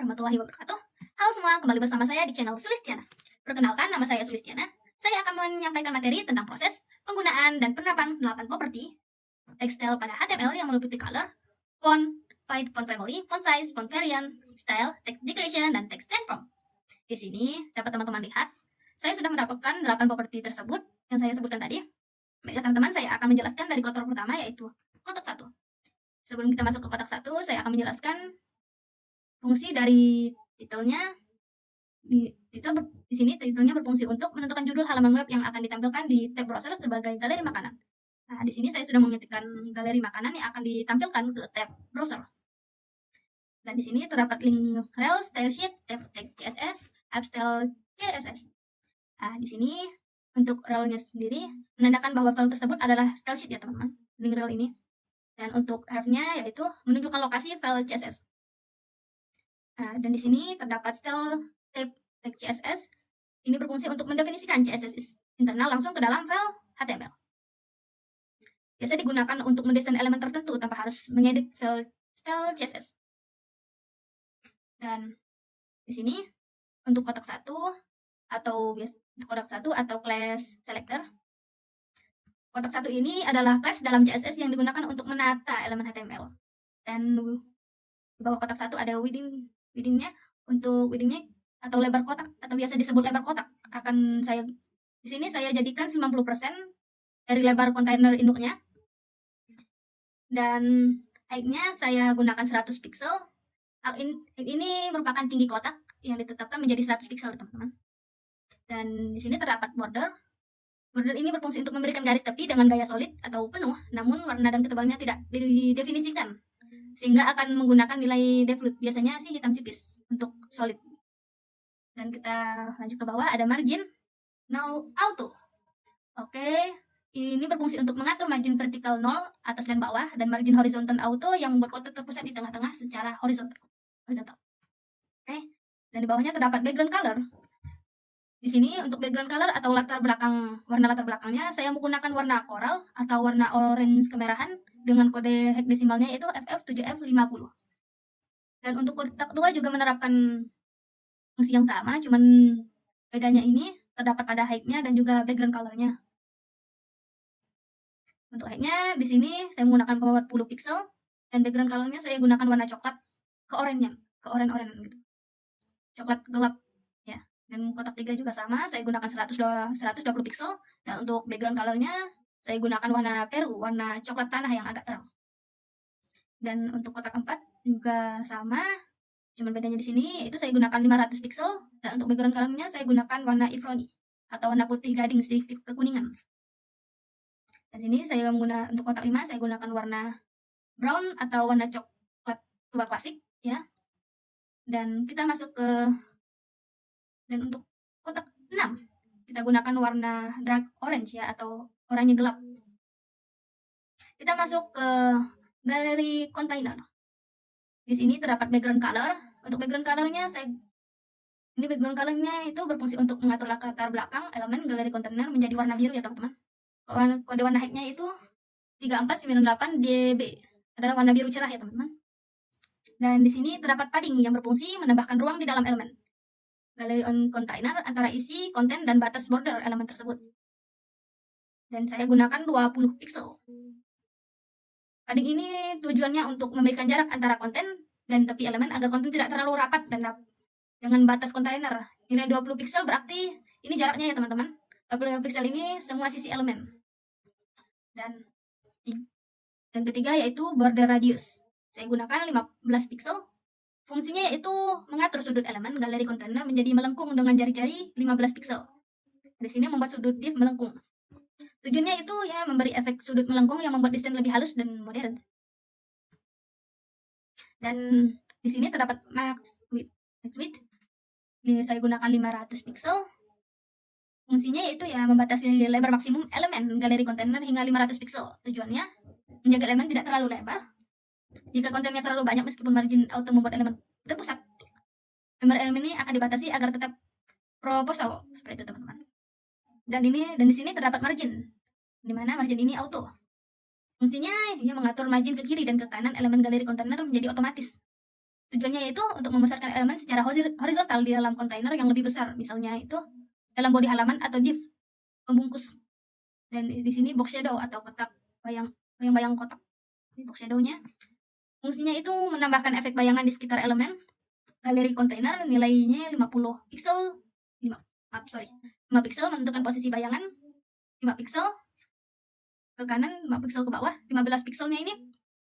warahmatullahi wabarakatuh. Halo semua, kembali bersama saya di channel Sulistiana. Perkenalkan, nama saya Sulistiana. Saya akan menyampaikan materi tentang proses, penggunaan, dan penerapan 8 properti text style pada HTML yang meliputi color, font, font family, font size, font variant, style, text decoration, dan text transform. Di sini dapat teman-teman lihat, saya sudah mendapatkan 8 properti tersebut yang saya sebutkan tadi. Baiklah teman-teman, saya akan menjelaskan dari kotak pertama, yaitu kotak 1. Sebelum kita masuk ke kotak 1, saya akan menjelaskan fungsi dari titelnya. Di sini titelnya berfungsi untuk menentukan judul halaman web yang akan ditampilkan di tab browser sebagai galeri makanan. Nah, di sini saya sudah mengetikkan galeri makanan yang akan ditampilkan ke tab browser. Dan di sini terdapat link rel, style sheet, tab text CSS, app style CSS. Nah, di sini untuk relnya sendiri menandakan bahwa file tersebut adalah style sheet ya teman-teman, link rel ini. Dan untuk href-nya yaitu menunjukkan lokasi file CSS. Nah, dan di sini terdapat style tab text CSS. Ini berfungsi untuk mendefinisikan CSS internal langsung ke dalam file HTML. Biasa digunakan untuk mendesain elemen tertentu tanpa harus mengedit file style CSS. Dan di sini untuk kotak 1 atau class selector. Kotak 1 ini adalah class dalam CSS yang digunakan untuk menata elemen HTML. Dan di bawah kotak 1 ada widthnya. Untuk widthnya atau lebar kotak atau biasa disebut lebar kotak akan di sini saya jadikan 90% dari lebar kontainer induknya. Dan height-nya saya gunakan 100 pixel. Ini merupakan tinggi kotak yang ditetapkan menjadi 100 pixel, teman-teman. Dan di sini terdapat border. Border ini berfungsi untuk memberikan garis tepi dengan gaya solid atau penuh, namun warna dan ketebalannya tidak didefinisikan, sehingga akan menggunakan nilai default, biasanya sih hitam tipis untuk solid. Dan kita lanjut ke bawah, ada margin now auto. Oke, ini berfungsi untuk mengatur margin vertikal 0 atas dan bawah, dan margin horizontal auto yang membuat kotak terpusat di tengah-tengah secara horizontal. Oke, dan di bawahnya terdapat background color. Di sini untuk background color atau warna latar belakangnya saya menggunakan warna coral atau warna orange kemerahan dengan kode hexadesimalnya yaitu FF7F50. Dan untuk kotak 2 juga menerapkan fungsi yang sama, cuman bedanya ini terdapat pada height-nya dan juga background color-nya. Untuk height-nya di sini saya menggunakan 40 pixel dan background color-nya saya gunakan warna coklat ke oranye gitu. Coklat gelap ya. Dan kotak 3 juga sama, saya gunakan 120 pixel dan untuk background color-nya saya gunakan warna peru, warna coklat tanah yang agak terang. Dan untuk kotak 4 juga sama, cuman bedanya di sini yaitu saya gunakan 500 pixel dan untuk background color-nya saya gunakan warna ivory atau warna putih gading sedikit kekuningan. Dan sini saya untuk kotak 5 saya gunakan warna brown atau warna coklat tua klasik ya. Dan kita masuk ke untuk kotak 6 kita gunakan warna dark orange ya atau oranye gelap. Kita masuk ke galeri container. Di sini terdapat background color. Untuk background color-nya background color-nya itu berfungsi untuk mengatur latar belakang elemen galeri container menjadi warna biru ya teman-teman. Kode warna height-nya itu 3498 dB. Adalah warna biru cerah ya teman-teman. Dan di sini terdapat padding yang berfungsi menambahkan ruang di dalam elemen galeri container antara isi, konten, dan batas border elemen tersebut. Dan saya gunakan 20 pixel. Padding ini tujuannya untuk memberikan jarak antara konten dan tepi elemen agar konten tidak terlalu rapat dan dengan batas kontainer. Nilai 20 pixel berarti ini jaraknya ya teman-teman. 20 pixel ini semua sisi elemen. Dan ketiga yaitu border radius. Saya gunakan 15 pixel. Fungsinya yaitu mengatur sudut elemen galeri kontainer menjadi melengkung dengan jari-jari 15 pixel. Di sini membuat sudut div melengkung. Tujuannya itu ya memberi efek sudut melengkung yang membuat desain lebih halus dan modern. Dan di sini terdapat max width. Ini saya gunakan 500 pixel. Fungsinya yaitu ya membatasi lebar maksimum elemen galeri kontainer hingga 500 pixel. Tujuannya menjaga elemen tidak terlalu lebar. Jika kontennya terlalu banyak meskipun margin auto membuat elemen terpusat, lebar elemen ini akan dibatasi agar tetap proporsional seperti itu teman-teman. Dan di sini terdapat margin, di mana margin ini auto. Fungsinya ia mengatur margin ke kiri dan ke kanan elemen galeri kontainer menjadi otomatis. Tujuannya yaitu untuk membesarkan elemen secara horizontal di dalam kontainer yang lebih besar, misalnya itu dalam body halaman atau div pembungkus. Dan di sini box shadow atau kotak bayang-bayang kotak. Ini box shadow-nya. Fungsinya itu menambahkan efek bayangan di sekitar elemen. Galeri kontainer nilainya 50 pixel, 5 pixel menentukan posisi bayangan, 5 pixel ke kanan, 5 pixel ke bawah. 15 pixelnya ini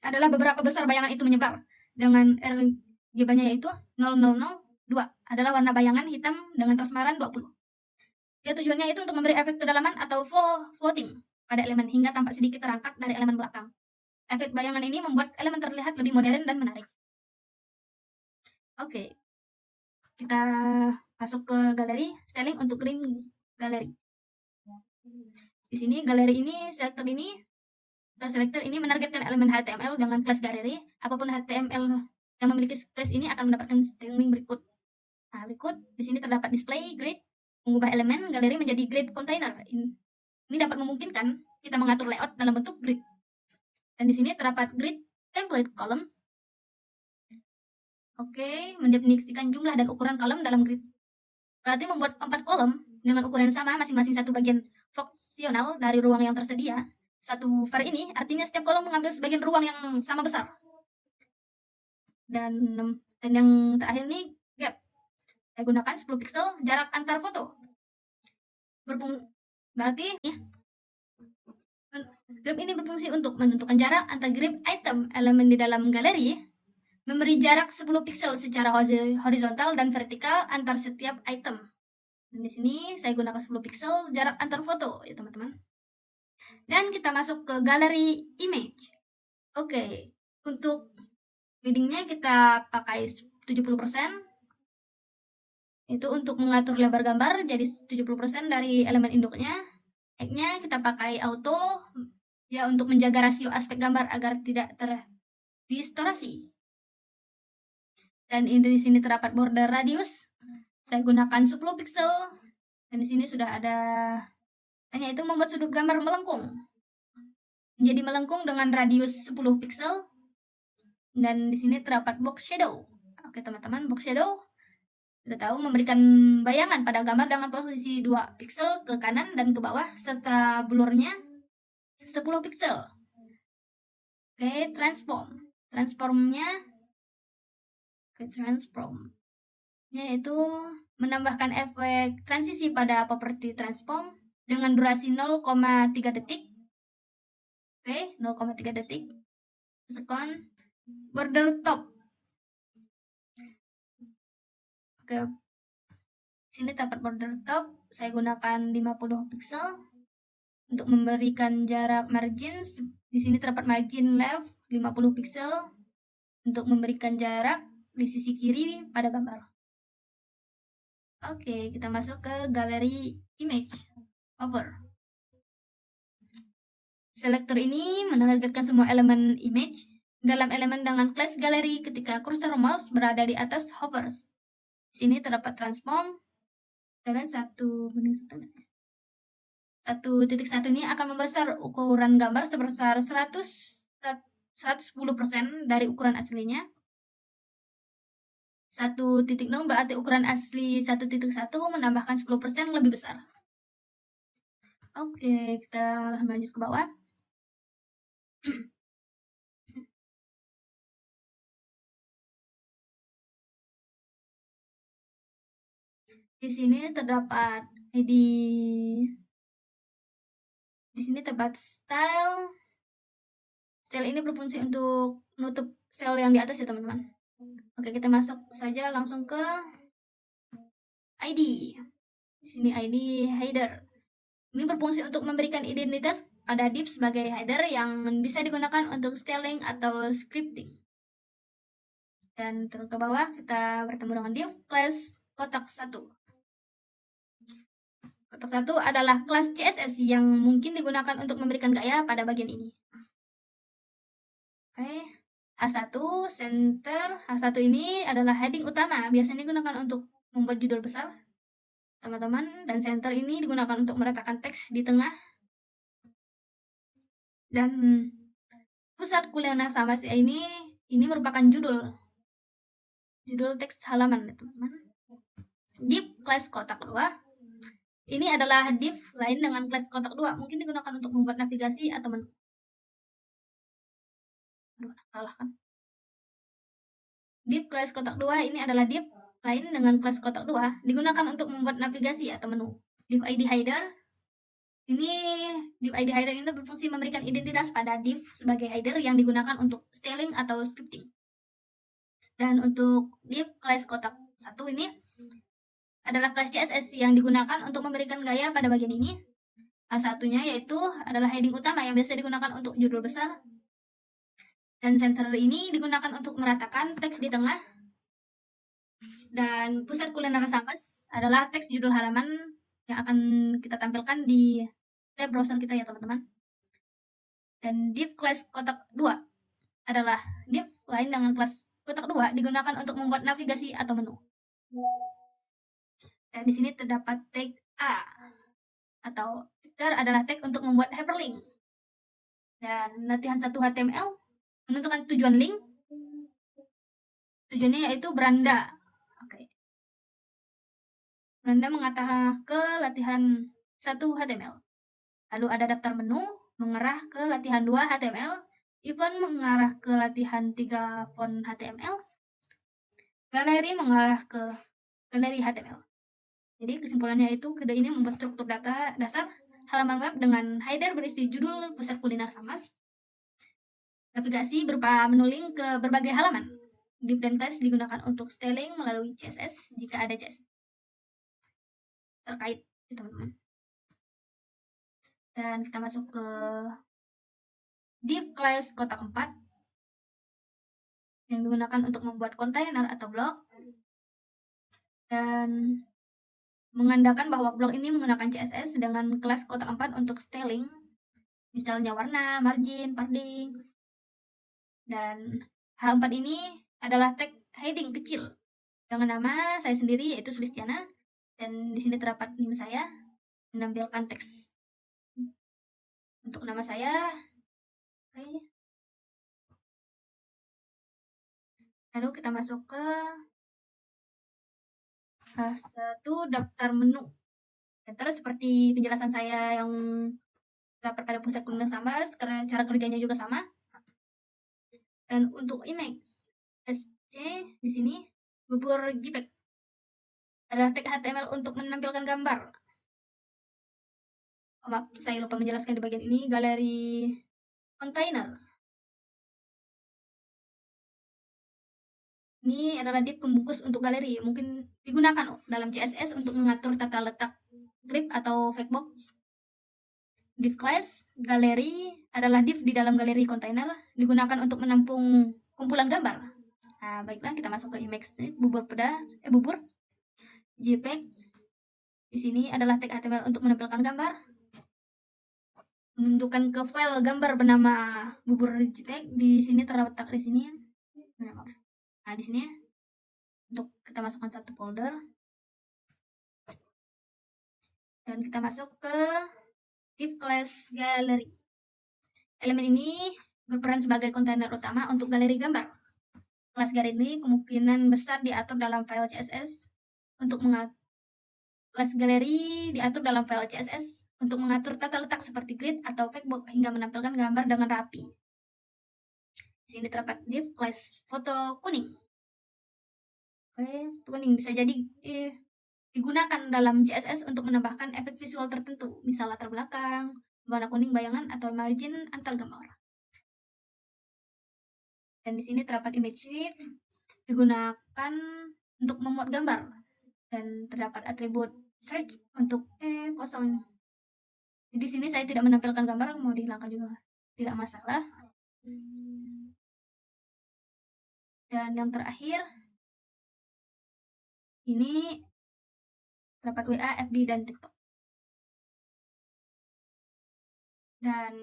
adalah beberapa besar bayangan itu menyebar dengan RGB-nya yaitu 0002 adalah warna bayangan hitam dengan transparan 20. Ya, tujuannya itu untuk memberi efek kedalaman atau floating pada elemen hingga tampak sedikit terangkat dari elemen belakang. Efek bayangan ini membuat elemen terlihat lebih modern dan menarik. Oke, kita masuk ke galeri styling untuk green galeri. Di sini galeri ini selector ini menargetkan elemen HTML dengan class galeri. Apapun HTML yang memiliki class ini akan mendapatkan styling berikut. Nah, berikut di sini terdapat display grid, mengubah elemen galeri menjadi grid container. Ini dapat memungkinkan kita mengatur layout dalam bentuk grid. Dan di sini terdapat grid template column. Oke, mendefinisikan jumlah dan ukuran kolom dalam grid. Berarti membuat 4 kolom dengan ukuran sama masing-masing satu bagian fungsional dari ruang yang tersedia. Satu var ini artinya setiap kolom mengambil sebagian ruang yang sama besar. Dan yang terakhir ini gap. Saya gunakan 10 pixel jarak antar foto. Berarti ya, grip ini berfungsi untuk menentukan jarak antar grip item elemen di dalam galeri, memberi jarak 10 pixel secara horizontal dan vertikal antar setiap item. Dan di sini saya gunakan 10 pixel jarak antar foto ya teman-teman. Dan kita masuk ke galeri image. Oke, untuk paddingnya kita pakai 70%. Itu untuk mengatur lebar gambar jadi 70% dari elemen induknya. X-nya kita pakai auto ya untuk menjaga rasio aspek gambar agar tidak terdistorsi. Dan di sini terdapat border radius. Saya gunakan 10 pixel. Dan di sini sudah ada hanya itu membuat sudut gambar melengkung. Menjadi melengkung dengan radius 10 pixel. Dan di sini terdapat box shadow. Oke teman-teman, box shadow sudah tahu memberikan bayangan pada gambar dengan posisi 2 pixel ke kanan dan ke bawah serta blurnya 10 pixel. Oke, transformnya yaitu menambahkan efek transisi pada properti transform dengan durasi 0,3 detik. Oke, 0,3 detik. Second, border top. Oke, sini terdapat border top. Saya gunakan 50 pixel untuk memberikan jarak margin. Di sini terdapat margin left 50 pixel untuk memberikan jarak di sisi kiri pada gambar. Oke, kita masuk ke galeri image over. Selector ini menargetkan semua elemen image dalam elemen dengan class galeri ketika kursor mouse berada di atas hovers. Sini terdapat transform dengan 1:1. 1.1 ini akan membesar ukuran gambar sebesar 110% dari ukuran aslinya. 1.0 berarti ukuran asli 1.1 menambahkan 10% lebih besar. Oke, kita lanjut ke bawah. Di sini terdapat di sini terdapat style. Style ini berfungsi untuk menutup sel yang di atas ya teman-teman. Oke, kita masuk saja langsung ke ID. Di sini ID header. Ini berfungsi untuk memberikan identitas pada div sebagai header yang bisa digunakan untuk styling atau scripting. Dan turun ke bawah kita bertemu dengan div class kotak 1. Kotak 1 adalah kelas CSS yang mungkin digunakan untuk memberikan gaya pada bagian ini. Oke, H1 center. H1 ini adalah heading utama, biasanya digunakan untuk membuat judul besar teman-teman, dan center ini digunakan untuk meletakkan teks di tengah. Dan pusat kuliah Nasabah ini merupakan judul. judul teks halaman, teman-teman. Div class kotak 2. Ini adalah div lain dengan class kotak 2. Mungkin digunakan untuk membuat navigasi atau menu. Aduh, salah kan? Div class kotak 2 ini adalah div lain dengan class kotak 2, digunakan untuk membuat navigasi atau menu. Div ID header. Ini div ID header ini berfungsi memberikan identitas pada div sebagai header yang digunakan untuk styling atau scripting. Dan untuk div class kotak 1 ini adalah class CSS yang digunakan untuk memberikan gaya pada bagian ini. Salah satunya yaitu adalah heading utama yang biasa digunakan untuk judul besar. Dan center ini digunakan untuk meratakan teks di tengah. Dan pusat kuliner Samas adalah teks judul halaman yang akan kita tampilkan di tab browser kita ya teman-teman. Dan div class kotak 2 adalah div lain dengan class kotak 2 digunakan untuk membuat navigasi atau menu. Dan di sini terdapat tag A atau adalah tag untuk membuat hyperlink. Dan latihan 1 HTML menentukan tujuan link. Tujuannya yaitu beranda. Oke. Beranda mengarah ke latihan 1 HTML. Lalu ada daftar menu mengarah ke latihan 2 HTML. Event mengarah ke latihan 3 font HTML. Galeri mengarah ke galeri HTML. Jadi kesimpulannya itu kode ini membuat struktur data dasar halaman web dengan header berisi judul pusat kuliner Samas. Navigasi berupa menu link ke berbagai halaman. Div dan class digunakan untuk styling melalui CSS jika ada CSS terkait, teman-teman. Dan kita masuk ke div class kotak 4 yang digunakan untuk membuat kontainer atau blok. Dan mengandalkan bahwa blok ini menggunakan CSS dengan kelas kotak 4 untuk styling, misalnya warna, margin, padding. Dan H4 ini adalah tag heading kecil dengan nama saya sendiri yaitu Sulistiana, dan di sini terdapat NIM saya menampilkan teks untuk nama saya. Oke. Lalu kita masuk ke satu daftar menu. Dan terus seperti penjelasan saya yang terdapat pada pusat kuliner sama, cara kerjanya juga sama. Dan untuk image SC di sini bubur JPEG adalah tag HTML untuk menampilkan gambar. Oh, maaf, saya lupa menjelaskan di bagian ini. Galeri kontainer ini adalah div pembungkus untuk galeri, mungkin digunakan dalam CSS untuk mengatur tata letak grid atau fakebox. Div class galeri adalah div di dalam galeri kontainer, digunakan untuk menampung kumpulan gambar. Nah, baiklah, kita masuk ke image bubur JPEG. Di sini adalah tag HTML untuk menampilkan gambar. Menunjukkan ke file gambar bernama bubur JPEG. Di sini terletak di sini. Nah, di sini untuk kita masukkan satu folder. Dan kita masuk ke div class gallery. Elemen ini berperan sebagai kontainer utama untuk galeri gambar. Kelas galeri ini kemungkinan besar diatur dalam file CSS untuk kelas galeri diatur dalam file CSS untuk mengatur tata letak seperti grid atau fakebox hingga menampilkan gambar dengan rapi. Di sini terdapat div class foto kuning. Oke, kuning bisa jadi digunakan dalam CSS untuk menambahkan efek visual tertentu, misal latar belakang, warna kuning bayangan, atau margin antar gambar. Dan di sini terdapat image sheet digunakan untuk memuat gambar, dan terdapat atribut search untuk kosong. Di sini saya tidak menampilkan gambar, mau dihilangkan juga tidak masalah. Dan yang terakhir ini terdapat WA, FB, dan TikTok. Dan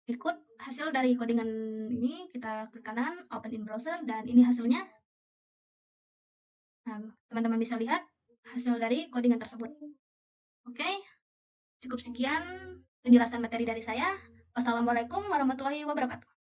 berikut hasil dari codingan ini, kita klik kanan, open in browser, dan ini hasilnya. Nah, teman-teman bisa lihat hasil dari codingan tersebut. Oke, cukup sekian penjelasan materi dari saya. Wassalamualaikum warahmatullahi wabarakatuh.